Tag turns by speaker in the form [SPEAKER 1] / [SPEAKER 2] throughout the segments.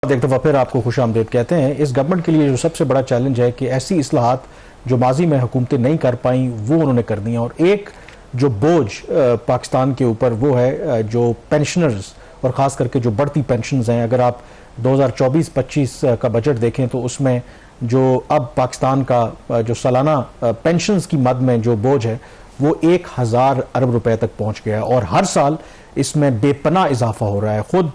[SPEAKER 1] एक दफ़ा फिर आपको खुश आमदीद कहते हैं। इस गवर्नमेंट के लिए जो सबसे बड़ा चैलेंज है कि ऐसी इस्लाहात जो माजी में हुकूमतें नहीं कर पाई वो उन्होंने कर दी हैं, और एक जो बोझ पाकिस्तान के ऊपर वो है जो पेंशनर्स और ख़ास करके जो बढ़ती पेंशन्स हैं। अगर आप 2024-25 का बजट देखें तो उसमें जो अब पाकिस्तान का जो सालाना पेंशन्स की मद में जो बोझ है वो 1000 अरब रुपए तक पहुंच गया है, और हर साल इसमें बेपना इजाफा हो रहा है। खुद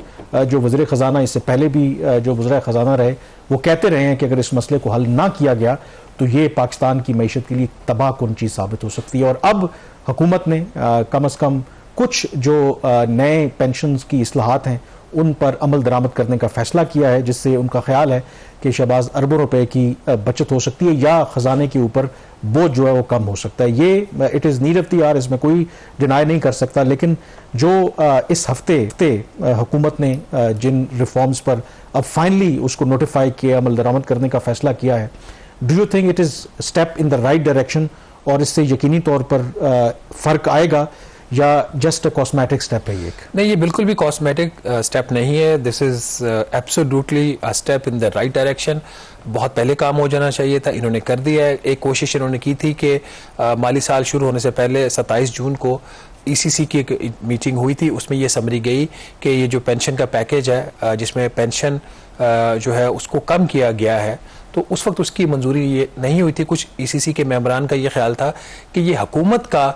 [SPEAKER 1] जो वज़ीर ख़जाना इससे पहले भी जो वज़ीर ख़जाना रहे वो कहते रहे हैं कि अगर इस मसले को हल ना किया गया तो ये पाकिस्तान की मईशत के लिए तबाहकुन चीज़ साबित हो सकती है। और अब हुकूमत ने कम अज़ कम कुछ जो नए पेंशन की इस्लाहात हैं उन पर अमल दरामद करने का फैसला किया है, जिससे उनका ख्याल है कि शहबाज अरबों रुपए की बचत हो सकती है या ख़जाने के ऊपर बोझ जो है वो कम हो सकता है। ये it is need of the hour, इसमें कोई डिनाई नहीं कर सकता। लेकिन जो इस हफ्ते हुकूमत ने जिन रिफॉर्म्स पर अब फाइनली उसको नोटिफाई किया, अमल दरामद करने का फैसला किया है, do you think it is step in the right direction और इससे यकीनी तौर पर फ़र्क आएगा या जस्ट अ कॉस्मेटिक स्टेप है? ये
[SPEAKER 2] नहीं, ये बिल्कुल भी कॉस्मेटिक स्टेप नहीं है। This is absolutely a step in the right direction. बहुत पहले काम हो जाना चाहिए था, इन्होंने कर दिया है। एक कोशिश इन्होंने की थी कि माली साल शुरू होने से पहले 27 जून को ECC की एक मीटिंग हुई थी, उसमें ये समरी गई कि ये जो पेंशन का पैकेज है जिसमें पेंशन जो है उसको कम किया गया है, तो उस वक्त उसकी मंजूरी ये नहीं हुई थी। कुछ ECC के मेंबरान का ये ख्याल था कि ये हुकूमत का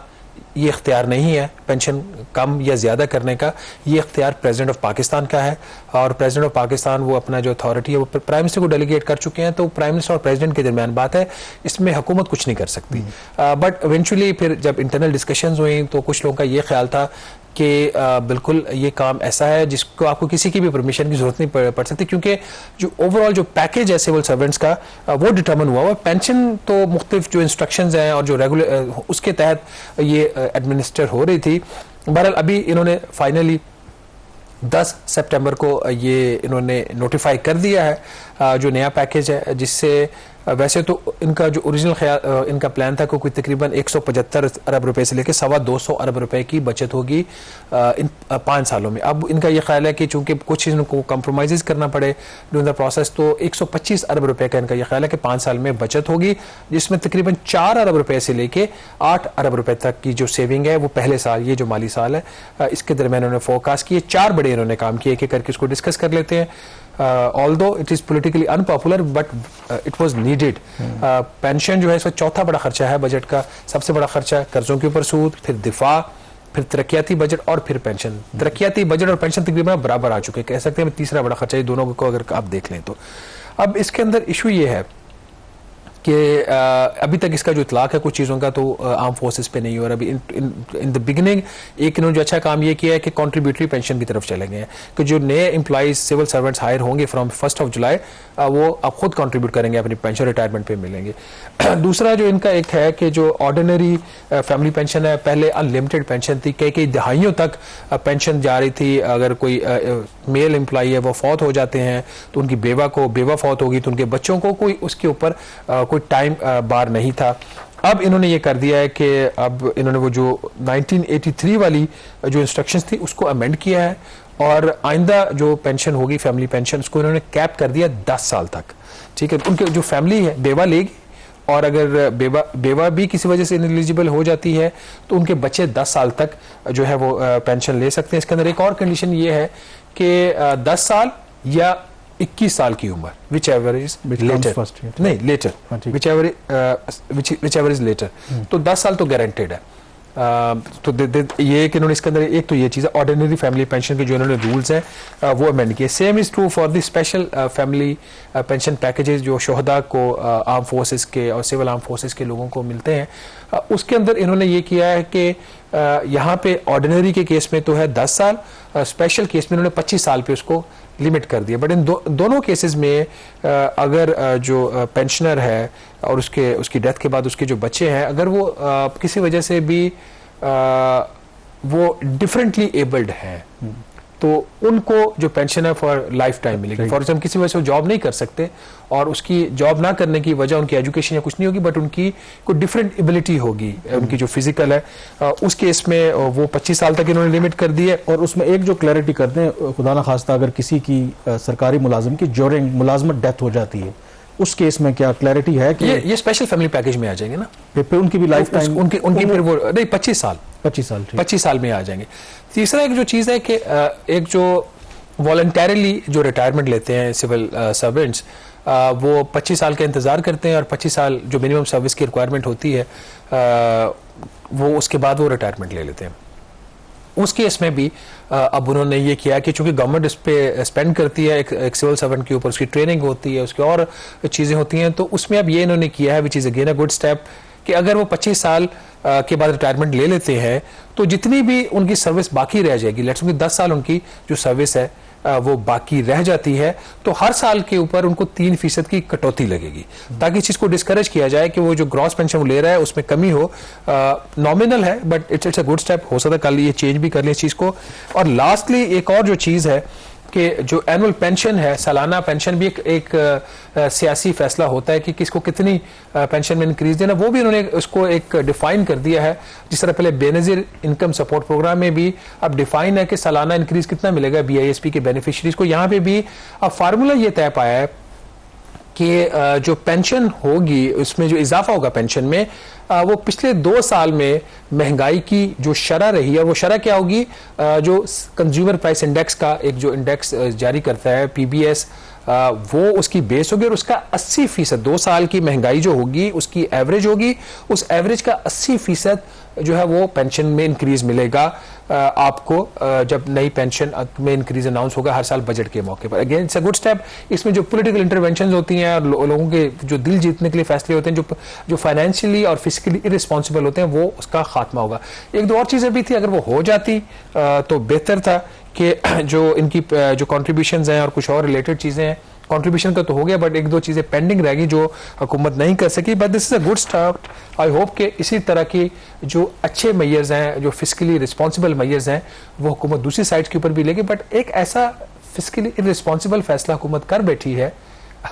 [SPEAKER 2] ये इख्तियार नहीं है पेंशन कम या ज़्यादा करने का, ये इख्तियार प्रेसिडेंट ऑफ पाकिस्तान का है, और प्रेसिडेंट ऑफ पाकिस्तान वो अपना जो अथॉरिटी है वो प्राइम मिनिस्टर को डेलीगेट कर चुके हैं। तो प्राइम मिनिस्टर और प्रेसिडेंट के दरमियान बात है, इसमें हुकूमत कुछ नहीं कर सकती। बट इवेंचुअली फिर जब इंटरनल डिस्कशंस हुई तो कुछ लोगों का ये ख्याल था कि बिल्कुल ये काम ऐसा है जिसको आपको किसी की भी परमिशन की जरूरत नहीं पड़ सकती, क्योंकि जो ओवरऑल जो पैकेज है सिविल सर्वेंट्स का वो डिटर्मिन हुआ हुआ। पेंशन तो मुख्तलिफ जो इंस्ट्रक्शंस हैं और जो रेगुलर उसके तहत ये एडमिनिस्टर हो रही थी। बहरहाल अभी इन्होंने फाइनली 10 सितंबर को ये इन्होंने नोटिफाई कर दिया है जो नया पैकेज है, जिससे वैसे तो इनका जो ओरिजिनल इनका प्लान था कोई तकरीबन 175 अरब रुपए से लेकर 225 अरब रुपए की बचत होगी इन 5 सालों में। अब इनका ये ख्याल है कि चूंकि कुछ चीज़ों को कंप्रोमाइज़ करना पड़े ड्यूरिंग द प्रोसेस, तो 125 अरब रुपए का इनका ये ख्याल है कि 5 साल में बचत होगी, जिसमें तकरीबन 4 अरब रुपए से लेकर 8 अरब रुपए तक की जो सेविंग है वो पहले साल, ये जो माली साल है इसके दरमियान इन्होंने फोरकास्ट किए। 4 बड़े इन्होंने काम किए, एक एक करके इसको डिस्कस कर लेते हैं। Although it is politically unpopular, but it was needed. Pension जो है इसका चौथा बड़ा खर्चा है बजट का। सबसे बड़ा खर्चा कर्जों के ऊपर सूद, फिर दिफा, फिर तरक्याती बजट और फिर पेंशन। तरक्याती बजट और पेंशन तकरीबन बराबर आ चुके हैं, कह सकते हैं तीसरा बड़ा खर्चा, ये दोनों को अगर आप देख लें तो। अब इसके अंदर इशू ये है कि अभी तक इसका जो इतलाक है कुछ चीज़ों का तो आर्म फोर्सेस पे नहीं हो रहा। अभी इन द बिगिनिंग एक इन्होंने जो अच्छा काम ये किया है कि कंट्रीब्यूटरी पेंशन की तरफ चले गए हैं कि जो नए एम्प्लॉइज सिविल सर्वेंट्स हायर होंगे फ्रॉम 1 जुलाई वो अब खुद कंट्रीब्यूट करेंगे, अपनी पेंशन रिटायरमेंट पे मिलेंगे। दूसरा जो इनका एक है कि जो ऑर्डिनरी फैमिली पेंशन है, पहले अनलिमिटेड पेंशन थी, कई दहाइयों तक पेंशन जा रही थी। अगर कोई मेल एम्प्लॉई है वो फौत हो जाते हैं तो उनकी बेवा फौत होगी तो उनके बच्चों को कोई उसके ऊपर कोई टाइम बार नहीं था। अब इन्होंने ये कर दिया है कि अब इन्होंने वो जो 1983 वाली जो इंस्ट्रक्शंस थी उसको अमेंड किया है, और आइंदा जो पेंशन होगी फैमिली पेंशन उसको इन्होंने कैप कर दिया 10 साल तक। ठीक है, उनके जो फैमिली है बेवा लेगी, और अगर बेवा भी किसी वजह से इनएलिजिबल हो जाती है तो उनके बच्चे 10 साल तक जो है वो पेंशन ले सकते हैं। इसके अंदर एक और कंडीशन ये है कि 10 साल या 21 साल की उम्र, विच एवर इज लेटर, नहीं later, whichever is later, तो 10 साल तो गारंटेड है। तो ये कि इन्होंने इसके अंदर एक तो ये चीज़ है, ऑर्डिनरी फैमिली पेंशन के जो इन्होंने रूल्स हैं वो अमेंड किए। Same is true for the special family pension packages जो शोहदा को आर्म फोर्सेस के और सिविल आर्म फोर्सेस के लोगों को मिलते हैं। उसके अंदर इन्होंने ये किया है कि यहाँ पे ऑर्डिनरी के केस में तो है 10 साल, स्पेशल केस में इन्होंने 25 साल पे उसको लिमिट कर दिया। बट इन दोनों केसेस में अगर जो पेंशनर है और उसकी डेथ के बाद उसके जो बच्चे हैं, अगर वो किसी वजह से भी वो डिफरेंटली एबल्ड हैं, तो उनको जो पेंशन है फॉर लाइफ टाइम मिलेगी। फॉर एग्जाम्पल किसी वजह से वो जॉब नहीं कर सकते और उसकी जॉब ना करने की वजह उनकी एजुकेशन या कुछ नहीं होगी, बट उनकी कोई डिफरेंट एबिलिटी होगी, उनकी जो फिजिकल है, उस केस में वो 25 साल तक इन्होंने लिमिट कर दी है।
[SPEAKER 1] और उसमें एक जो क्लैरिटी करते हैं, खुदा ना खास्ता अगर किसी की सरकारी मुलाजिम की ड्यूरिंग मुलाजमत डेथ हो जाती है, उस केस में क्या क्लैरिटी है कि
[SPEAKER 2] ये स्पेशल फैमिली पैकेज में आ जाएंगे ना,
[SPEAKER 1] फिर उनकी भी लाइफ टाइम
[SPEAKER 2] उनकी फिर वो नहीं 25 साल
[SPEAKER 1] 25
[SPEAKER 2] साल में आ जाएंगे। तीसरा एक जो चीज़ है कि एक जो वॉलंटरली जो रिटायरमेंट लेते हैं सिविल सर्वेंट्स, वो 25 साल का इंतज़ार करते हैं और 25 साल जो मिनिमम सर्विस की रिक्वायरमेंट होती है वो उसके बाद वो रिटायरमेंट ले लेते हैं। उस केस में भी अब उन्होंने ये किया कि चूंकि गवर्नमेंट इस पे स्पेंड करती है एक सिविल सर्वेंट के ऊपर, उसकी ट्रेनिंग होती है, उसकी और चीज़ें होती हैं, तो उसमें अब ये इन्होंने किया है, which is again a good step, कि अगर वो 25 साल के बाद रिटायरमेंट ले लेते हैं तो जितनी भी उनकी सर्विस बाकी रह जाएगी, लेट्स से 10 साल उनकी जो सर्विस है वो बाकी रह जाती है, तो हर साल के ऊपर उनको 3% की कटौती लगेगी, ताकि इस चीज़ को डिस्करेज किया जाए कि वो जो ग्रॉस पेंशन वो ले रहा है उसमें कमी हो। नॉमिनल है but it's a good step, हो सकता है कल ये चेंज भी कर लें इस चीज़ को। और लास्टली एक और जो चीज़ है कि जो एनुअल पेंशन है, सालाना पेंशन भी एक सियासी फैसला होता है कि किसको कितनी पेंशन में इंक्रीज देना, वो भी उन्होंने उसको एक डिफाइन कर दिया है। जिस तरह पहले बेनजीर इनकम सपोर्ट प्रोग्राम में भी अब डिफाइन है कि सालाना इंक्रीज कितना मिलेगा BISP के बेनिफिशरीज को, यहाँ पे भी अब फार्मूला ये तय पाया है कि जो पेंशन होगी उसमें जो इजाफा होगा पेंशन में, वो पिछले 2 साल में महंगाई की जो शरह रही है, वो शरह क्या होगी, जो कंज्यूमर प्राइस इंडेक्स का एक जो इंडेक्स जारी करता है PBS, वो उसकी बेस होगी और उसका 80% 2 साल की महंगाई जो होगी उसकी एवरेज होगी, उस एवरेज का 80% जो है वो पेंशन में इंक्रीज मिलेगा आपको जब नई पेंशन में इंक्रीज अनाउंस होगा हर साल बजट के मौके पर। Again it's a good step. इसमें जो पॉलिटिकल इंटरवेंशन होती हैं और लोगों के जो दिल जीतने के लिए फैसले होते हैं, जो फाइनेंशियली और फिजिकली इररिस्पॉन्सिबल होते हैं, वो उसका खात्मा होगा। एक दो और चीज़ें भी थी, अगर वो हो जाती तो बेहतर था कि जो इनकी जो कॉन्ट्रीब्यूशंस हैं और कुछ और रिलेटेड चीज़ें हैं, कंट्रीब्यूशन का तो हो गया बट एक दो चीज़ें पेंडिंग रहेगी जो हुकूमत नहीं कर सकी, but this is a good start. I hope कि इसी तरह की जो अच्छे मेजर्स हैं, जो फिस्कली रिस्पॉन्सिबल मेजर्स हैं, वो हुकूमत दूसरी साइड के ऊपर भी लेगी। बट एक ऐसा फिस्कली इररिस्पॉन्सिबल फैसला हुकूमत कर बैठी है,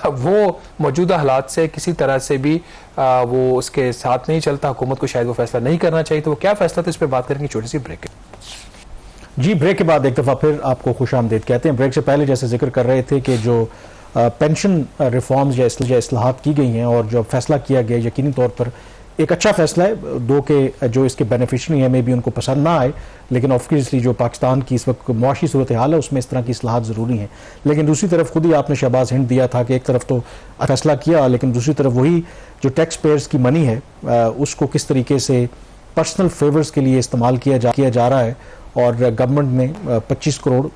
[SPEAKER 2] वो मौजूदा हालात से किसी तरह से भी वो उसके साथ नहीं चलता, हुकूमत को शायद वो फैसला नहीं करना चाहिए। तो वो क्या फैसला था, इस पर बात करेंगे छोटी सी ब्रेक
[SPEAKER 1] जी। ब्रेक के बाद एक दफ़ा फिर आपको खुश आमदीद कहते हैं। ब्रेक से पहले जैसे जिक्र कर रहे थे कि जो पेंशन रिफॉर्म्स या इस्लाहात की गई हैं और जो फैसला किया गया यकीनी तौर पर एक अच्छा फैसला है। दो के जो इसके बेनिफिशरी हैं मे भी उनको पसंद ना आए, लेकिन ऑब्वियसली जो पाकिस्तान की इस वक्त मुआशी सूरत हाल है उसमें इस तरह की इस्लाहात ज़रूरी हैं। लेकिन दूसरी तरफ खुद ही आपने शहबाज हिंट दिया था कि एक तरफ तो फैसला किया, लेकिन दूसरी तरफ वही जो टैक्स पेयर्स की मनी है उसको किस तरीके से पर्सनल फेवर्स के लिए इस्तेमाल किया जा रहा है। और गवर्नमेंट ने 25 करोड़